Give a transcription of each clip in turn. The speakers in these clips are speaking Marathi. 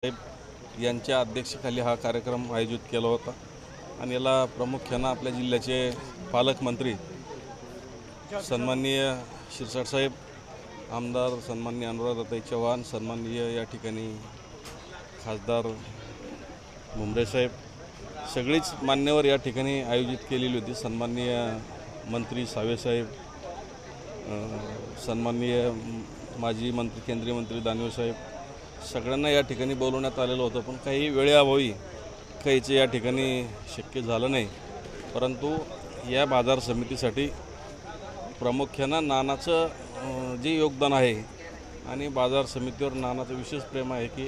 साहेब यांच्या अध्यक्षतेखाली हा कार्यक्रम आयोजित केला होता आणि याला प्रामुख्याने आपल्या जिल्ह्याचे पालकमंत्री सन्माननीय शिरसाट साहेब, आमदार सन्माननीय अनुराधाताई चव्हाण, सन्माननीय या ठिकाणी खासदार मुंबरे साहेब, सगळीच मान्यवर या ठिकाणी आयोजित केलेली होती। सन्माननीय मंत्री सावे साहेब, सन्माननीय माजी मंत्री केंद्रीय मंत्री दानवे साहेब, सगळ्यांना या ठिकाणी बोलवण्यात आलेलं होतं, पण काही वेळेअभावी काहीचं या ठिकाणी शक्य झालं नाही। परंतु या बाजार समितीसाठी प्रामुख्यानं नानाचं जे योगदान आहे आणि बाजार समितीवर नानाचं विशेष प्रेम आहे की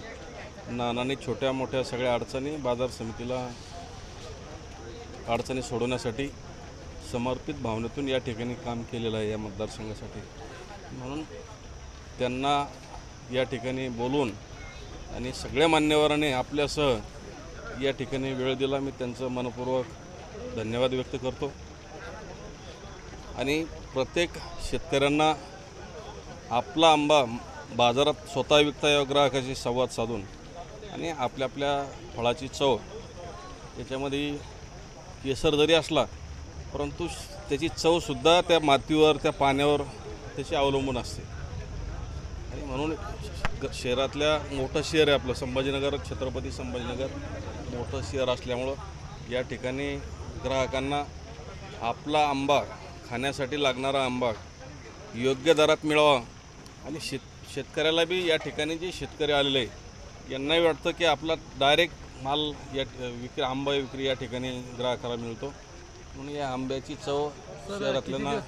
नानाने छोट्या मोठ्या सगळ्या अडचणी बाजार समितीला अडचणी सोडवण्यासाठी समर्पित भावनेतून या ठिकाणी काम केलेलं आहे या मतदारसंघासाठी। म्हणून त्यांना या ठिकाणी बोलून आणि सगळ्या मान्यवरांनी आपल्यासह या ठिकाणी वेळ दिला, मी त्यांचं मनपूर्वक धन्यवाद व्यक्त करतो। आणि प्रत्येक शेतकऱ्यांना आपला आंबा बाजारात स्वतः विकता यावा ग्राहकाशी संवाद साधून आणि आपल्या आपल्या फळाची चव याच्यामध्ये केसर जरी असला परंतु त्याची चवसुद्धा त्या मातीवर त्या पाण्यावर त्याची अवलंबून असते। आणि म्हणून शहरातल्या मोठं शहर आहे आपलं संभाजीनगर, छत्रपती संभाजीनगर मोठं शहर असल्यामुळं या ठिकाणी ग्राहकांना आपला आंबा खाण्यासाठी लागणारा आंबा योग्य दरात मिळावा आणि शेतकऱ्याला बी या ठिकाणी जे शेतकरी आलेले आहे यांनाही वाटतं की आपला डायरेक्ट माल या आंबा विक्री या ठिकाणी ग्राहकाला मिळतो। म्हणून या आंब्याची चव शहरातल्यांना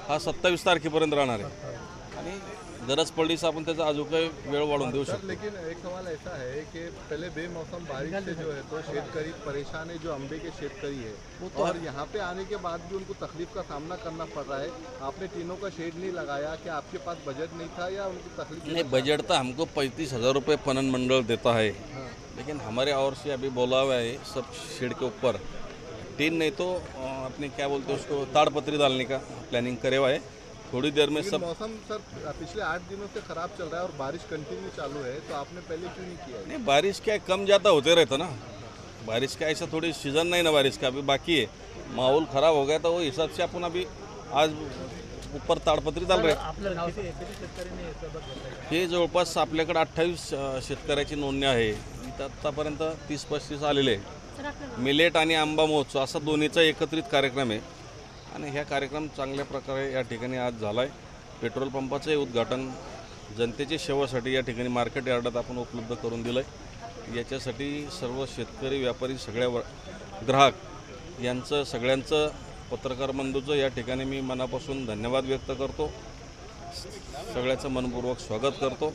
हा 27 तारखेपर्यंत राहणार आहे आणि गरज पडली से अपन त्याचा अजून काही वेळ वाढवून देऊ शकतो। लेकिन एक सवाल ऐसा है कि पहले बेमौसम बारिश से जो है तो शेतकरी परेशान है, जो अम्बे के शेतकरी है वो तो, और यहाँ पे आने के बाद भी उनको तकलीफ का सामना करना पड़ रहा है। आपने तीनों का शेड नहीं लगाया, क्या आपके पास बजट नहीं था या उनकी तकलीफ नहीं? बजट तो हमको 35,000 रुपये पणन मंडल देता है, लेकिन हमारे और से अभी बोला हुआ है सब शेड के ऊपर टीन नहीं तो अपने क्या बोलते हैं उसको ताड़पत्री डालने का प्लानिंग करे हुआ है। थोड़ी देर में सब मौसम सर पिछले 8 दिनों से खराब चल रहा है और बारिश कंटिन्यू चालू है, तो आपने पहले क्यों नहीं किया? नहीं, बारिश क्या कम ज़्यादा होते रहता ना, बारिश का ऐसा थोड़ी सीज़न नहीं ना बारिश का, अभी बाकी है। माहौल ख़राब हो गया तो वो हिसाब से अपन अभी आज ऊपर ताड़पत्री डाल रहे। हे जवळपास आपल्याकडे 28 शेतकऱ्याची नोंदणी आहे। इथं आत्तापर्यंत 30-35 आलेले आहे। मिलेट आणि आंबा महोत्सव असा दोन्हीचा एकत्रित कार्यक्रम आहे आणि ह्या कार्यक्रम चांगल्या प्रकारे या ठिकाणी आज झाला आहे। पेट्रोल पंपाचे उद्घाटन जनतेच्या सेवेसाठी या ठिकाणी मार्केट यार्डात आपण उपलब्ध करून दिलं आहे। याच्यासाठी सर्व शेतकरी व्यापारी सगळ्या ग्राहक यांचं सगळ्यांचं पत्रकार बंधूचं या ठिकाणी मी मनापासून धन्यवाद व्यक्त करतो, सगळ्याचं मनपूर्वक स्वागत करतो।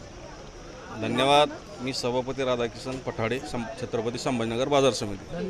धन्यवाद। मी सभापती राधाकिशन पठाडे, छत्रपती संभाजीनगर बाजार समिती।